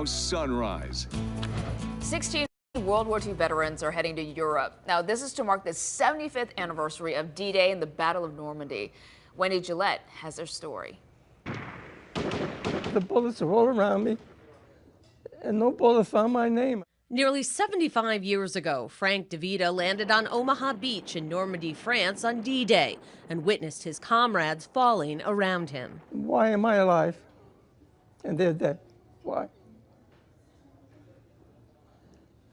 Sunrise. 16 World War II veterans are heading to Europe. Now, this is to mark the 75th anniversary of D-Day and the Battle of Normandy. Wendy Gillette has their story. The bullets are all around me, and no bullet found my name. Nearly 75 years ago, Frank DeVita landed on Omaha Beach in Normandy, France on D-Day and witnessed his comrades falling around him. Why am I alive and they're dead? Why?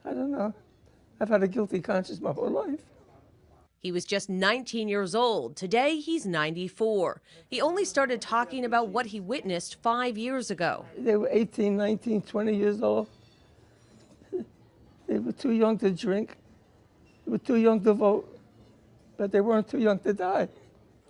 I don't know. I've had a guilty conscience my whole life. He was just 19 years old. Today, he's 94. He only started talking about what he witnessed 5 years ago. They were 18, 19, 20 years old. They were too young to drink. They were too young to vote, but they weren't too young to die.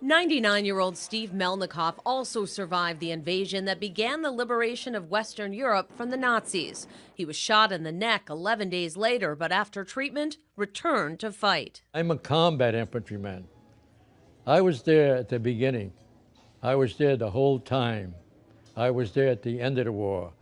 99-year-old Steve Melnikoff also survived the invasion that began the liberation of Western Europe from the Nazis. He was shot in the neck 11 days later, but after treatment, returned to fight. I'm a combat infantryman. I was there at the beginning. I was there the whole time. I was there at the end of the war.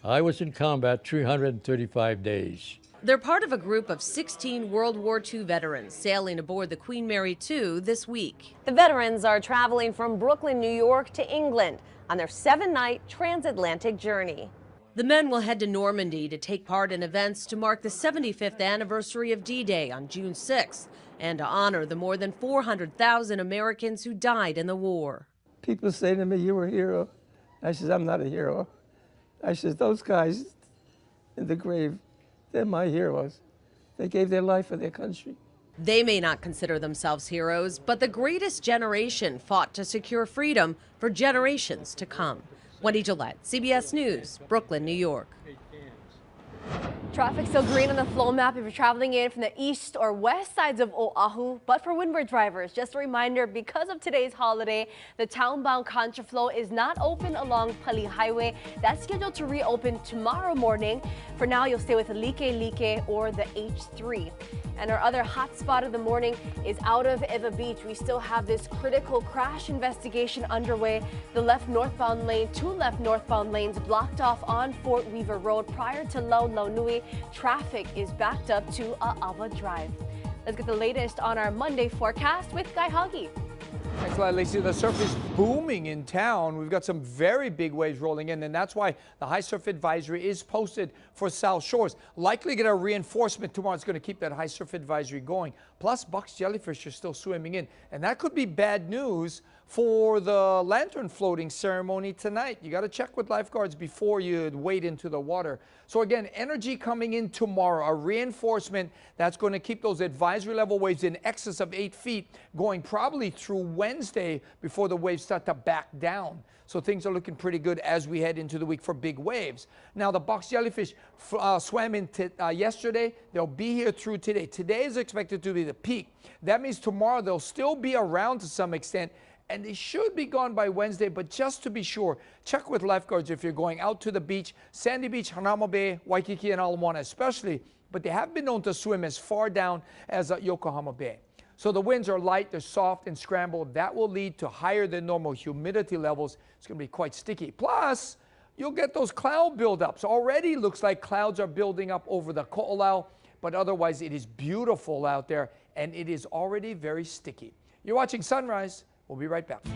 I was in combat 335 days. They're part of a group of 16 World War II veterans sailing aboard the Queen Mary II this week. The veterans are traveling from Brooklyn, New York to England on their 7-night transatlantic journey. The men will head to Normandy to take part in events to mark the 75th anniversary of D-Day on June 6th and to honor the more than 400,000 Americans who died in the war. People say to me, "You're a hero." I says, "I'm not a hero." I says, "Those guys in the grave, they're my heroes. They gave their life for their country." They may not consider themselves heroes, but the greatest generation fought to secure freedom for generations to come. Wendy Gillette, CBS News, Brooklyn, New York. Traffic still green on the flow map if you're traveling in from the east or west sides of Oahu. But for windward drivers, just a reminder, because of today's holiday, the townbound contraflow is not open along Pali Highway. That's scheduled to reopen tomorrow morning. For now, you'll stay with the Like or the H3. And our other hot spot of the morning is out of Eva Beach. We still have this critical crash investigation underway. The left northbound lane, 2 left northbound lanes blocked off on Fort Weaver Road prior to Launui. Traffic is backed up to A'awa Drive. Let's get the latest on our Monday forecast with Guy Huggy. Thanks a lot, Lacey. The surf is booming in town. We've got some very big waves rolling in, and that's why the high surf advisory is posted for South Shores. Likely get a reinforcement tomorrow. It's going to keep that high surf advisory going. Plus, box jellyfish are still swimming in, and that could be bad news for the lantern floating ceremony tonight. You got to check with lifeguards before you wade into the water. So again, energy coming in tomorrow, a reinforcement that's going to keep those advisory level waves in excess of 8 feet going probably through Wednesday before the waves start to back down. So things are looking pretty good as we head into the week for big waves. Now, the box jellyfish swam in yesterday. They'll be here through today. Today is expected to be the peak. That means tomorrow they'll still be around to some extent, and they should be gone by Wednesday, but just to be sure, check with lifeguards if you're going out to the beach, Sandy Beach, Hanauma Bay, Waikiki, and Ala Moana especially, but they have been known to swim as far down as Yokohama Bay. So the winds are light, they're soft and scrambled. That will lead to higher than normal humidity levels. It's going to be quite sticky. Plus, you'll get those cloud buildups. Already looks like clouds are building up over the Ko'olau, but otherwise it is beautiful out there, and it is already very sticky. You're watching Sunrise. We'll be right back.